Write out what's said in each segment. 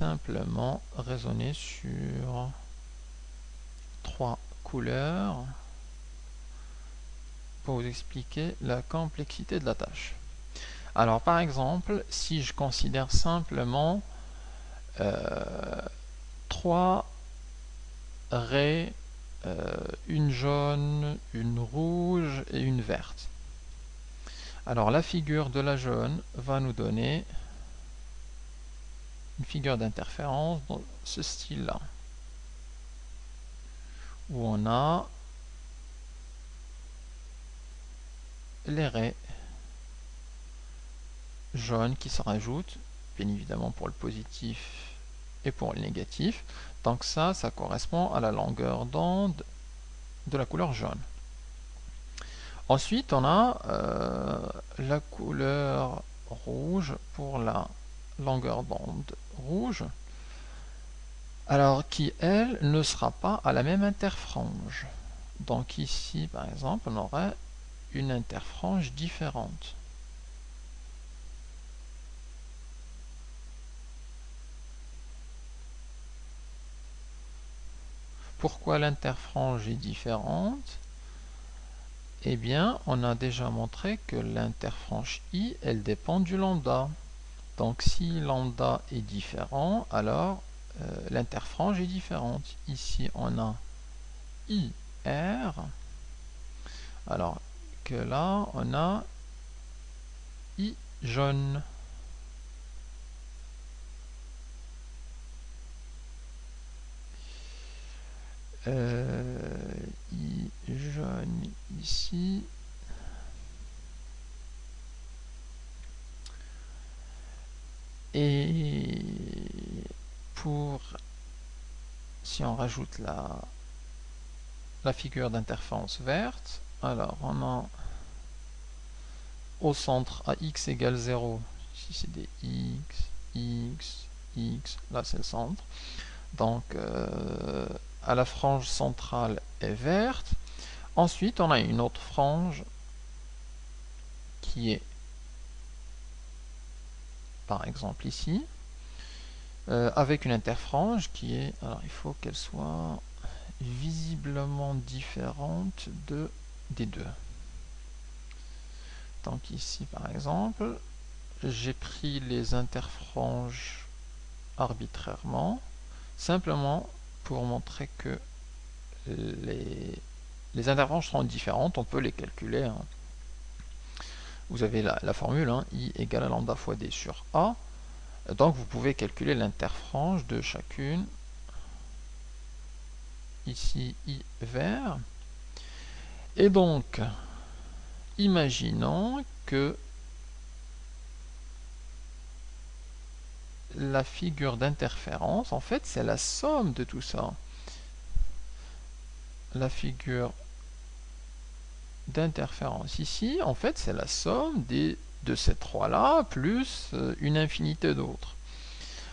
simplement raisonner sur 3 couleurs pour vous expliquer la complexité de la tâche. Alors par exemple, si je considère simplement 3 raies, une jaune, une rouge et une verte. Alors la figure de la jaune va nous donner une figure d'interférence dans ce style-là, où on a les raies jaunes qui se rajoutent, bien évidemment pour le positif et pour le négatif. Donc ça correspond à la longueur d'onde de la couleur jaune. Ensuite, on a la couleur rouge pour la longueur d'onde rouge, alors qui, elle, ne sera pas à la même interfrange. Donc ici, par exemple, on aurait une interfrange différente. Pourquoi l'interfrange est différente? Eh bien, on a déjà montré que l'interfrange I, elle dépend du lambda. Donc si lambda est différent, alors l'interfrange est différente. Ici, on a IR, alors que là, on a I jaune. I jaune ici. Et si on rajoute la figure d'interférence verte, alors on a au centre à x égale 0, ici c'est des x, là c'est le centre. Donc à la frange centrale est verte. Ensuite on a une autre frange qui est par exemple ici, avec une interfrange qui est, alors il faut qu'elle soit visiblement différente des deux. Donc ici par exemple, j'ai pris les interfranges arbitrairement, simplement pour montrer que les interfranges seront différentes, on peut les calculer. Hein. Vous avez la formule, hein, I égale à lambda fois D sur A. Donc vous pouvez calculer l'interfrange de chacune. Ici, I vert. Et donc, imaginons que la figure d'interférence, en fait, c'est la somme de tout ça. La figure d'interférence ici, en fait, c'est la somme de ces trois-là, plus une infinité d'autres.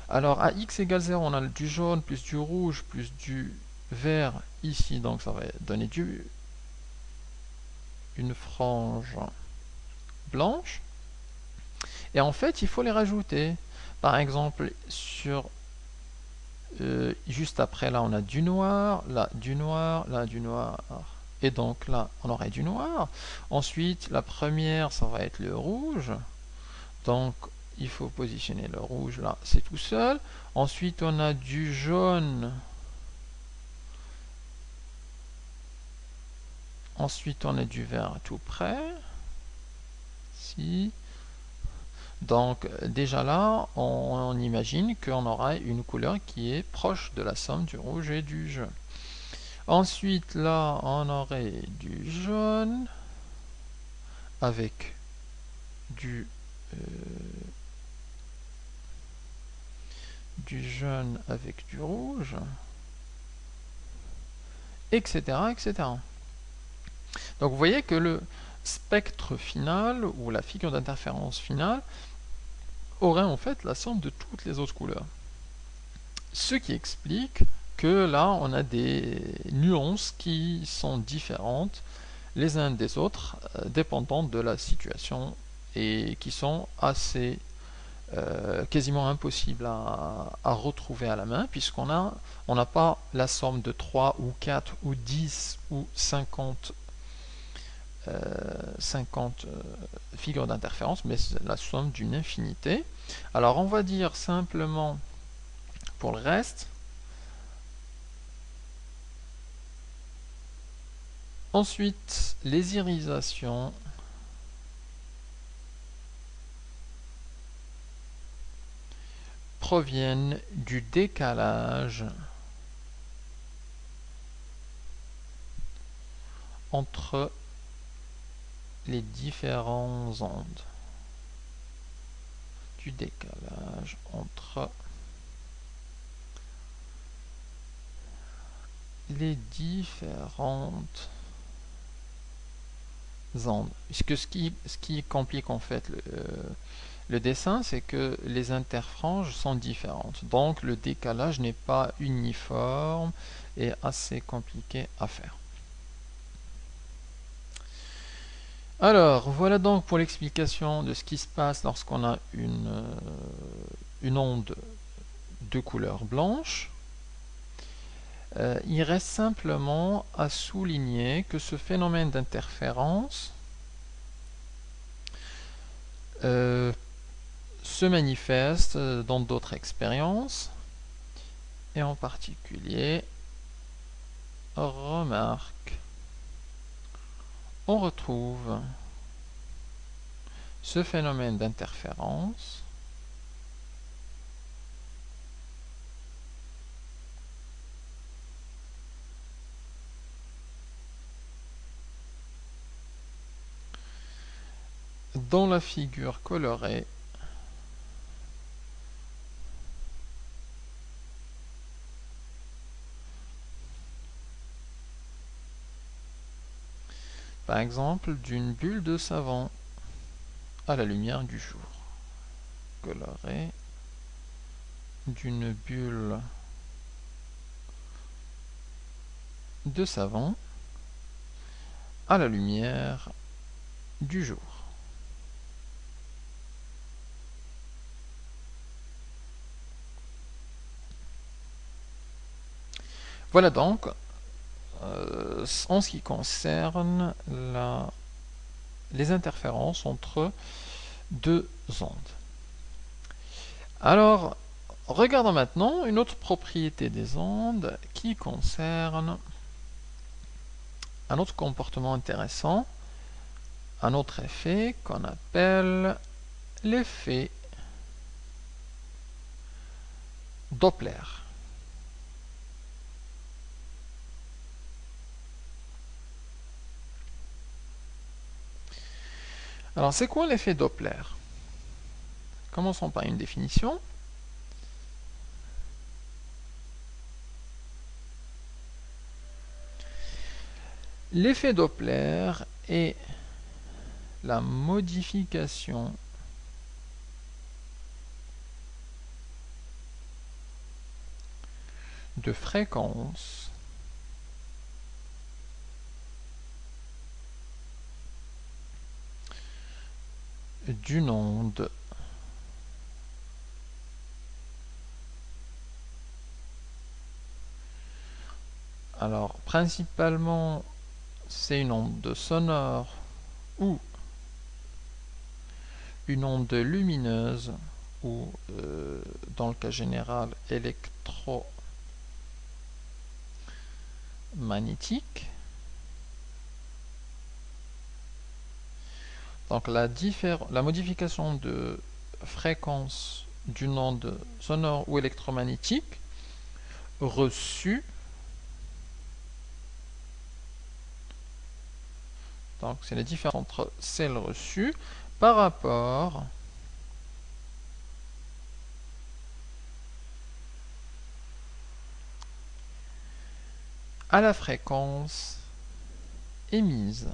Alors, à x égale 0, on a du jaune, plus du rouge, plus du vert ici, donc ça va donner une frange blanche. Et en fait, il faut les rajouter. Par exemple, juste après, là, on a du noir, là, du noir, là, du noir. Et donc là, on aurait du noir. Ensuite, la première, ça va être le rouge. Donc, il faut positionner le rouge là, c'est tout seul. Ensuite, on a du jaune. Ensuite, on a du vert tout près. Ici. Donc, déjà là, on imagine qu'on aura une couleur qui est proche de la somme du rouge et du jaune. Ensuite, là, on aurait du jaune avec du jaune avec du rouge, etc., etc. Donc vous voyez que le spectre final, ou la figure d'interférence finale, aurait en fait la somme de toutes les autres couleurs. Ce qui explique que là, on a des nuances qui sont différentes les uns des autres, dépendant de la situation, et qui sont assez quasiment impossible à retrouver à la main, puisqu'on n'a pas la somme de 3 ou 4 ou 10 ou 50 figures d'interférence, mais c'est la somme d'une infinité. Alors on va dire simplement pour le reste. Ensuite, les irisations proviennent du décalage entre les différents ondes. Du décalage entre les différentes ondes. Puisque ce qui complique en fait le dessin, c'est que les interfranges sont différentes. Donc le décalage n'est pas uniforme et assez compliqué à faire. Alors, voilà donc pour l'explication de ce qui se passe lorsqu'on a une onde de couleur blanche. Il reste simplement à souligner que ce phénomène d'interférence se manifeste dans d'autres expériences, et en particulier, remarque, on retrouve ce phénomène d'interférence dans la figure colorée par exemple d'une bulle de savon à la lumière du jour, colorée d'une bulle de savon à la lumière du jour. Voilà donc en ce qui concerne les interférences entre deux ondes. Alors, regardons maintenant une autre propriété des ondes qui concerne un autre comportement intéressant, un autre effet qu'on appelle l'effet Doppler. Alors, c'est quoi l'effet Doppler? Commençons par une définition. L'effet Doppler est la modification de fréquence d'une onde alors principalement c'est une onde sonore ou une onde lumineuse ou dans le cas général électromagnétique. Donc la modification de fréquence d'une onde sonore ou électromagnétique reçue, donc c'est la différence entre celle reçue par rapport à la fréquence émise.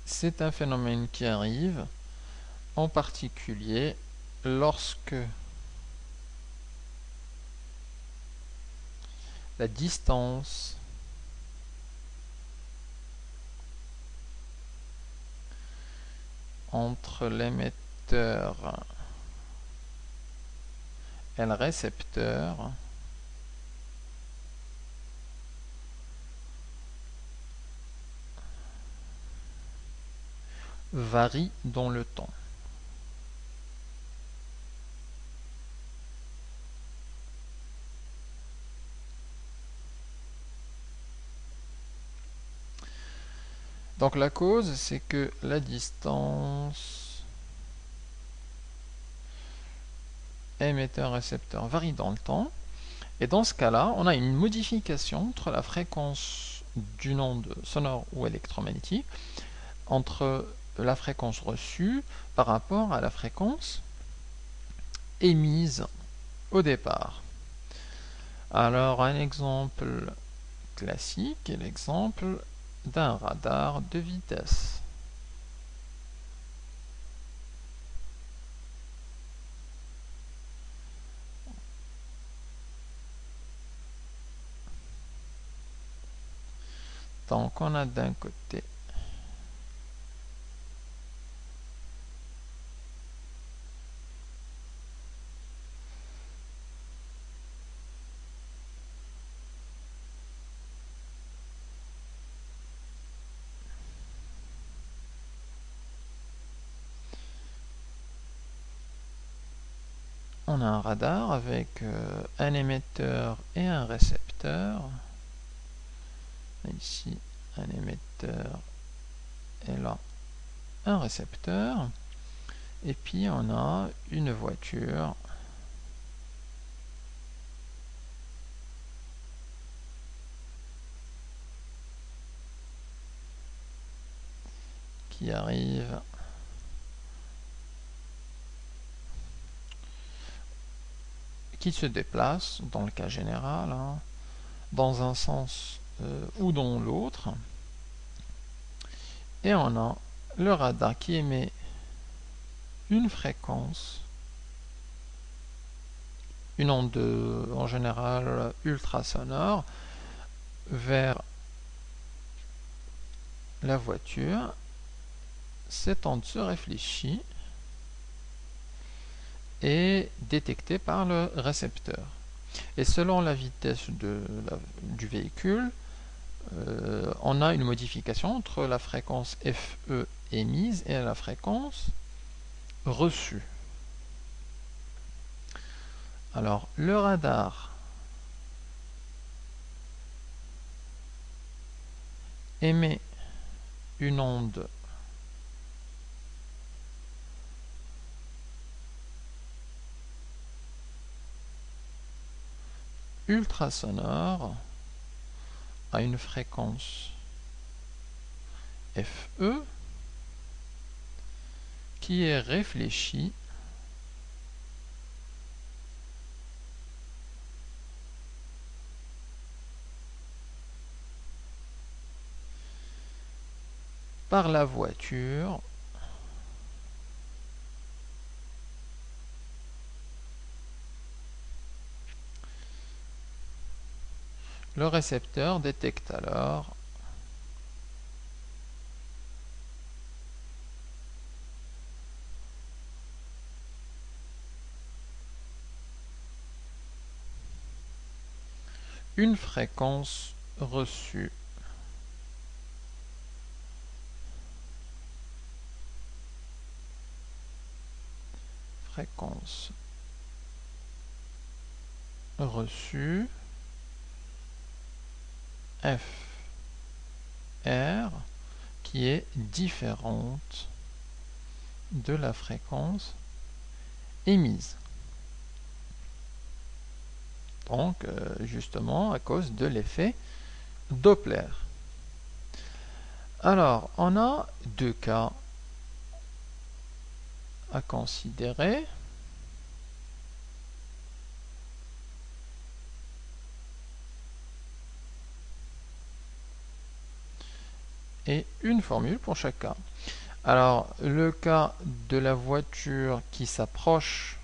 C'est un phénomène qui arrive en particulier lorsque la distance entre l'émetteur et le récepteur varie dans le temps. Donc la cause, c'est que la distance émetteur-récepteur varie dans le temps. Et dans ce cas-là, on a une modification entre la fréquence d'une onde sonore ou électromagnétique, entre la fréquence reçue par rapport à la fréquence émise au départ. Alors un exemple classique est l'exemple d'un radar de vitesse. Donc on a d'un côté on a un radar avec un émetteur et un récepteur. Ici un émetteur et là un récepteur. Et puis on a une voiture qui arrive qui se déplace, dans le cas général, hein, dans un sens ou dans l'autre. Et on a le radar qui émet une fréquence, une onde en général ultrasonore, vers la voiture. Cette onde se réfléchit et détectée par le récepteur. Et selon la vitesse du véhicule, on a une modification entre la fréquence FE émise et la fréquence reçue. Alors, le radar émet une onde ultrasonore à une fréquence FE qui est réfléchie par la voiture Le récepteur détecte alors une fréquence reçue FR qui est différente de la fréquence émise. Donc, justement, à cause de l'effet Doppler. Alors, on a deux cas à considérer. Et une formule pour chaque cas. Alors, le cas de la voiture qui s'approche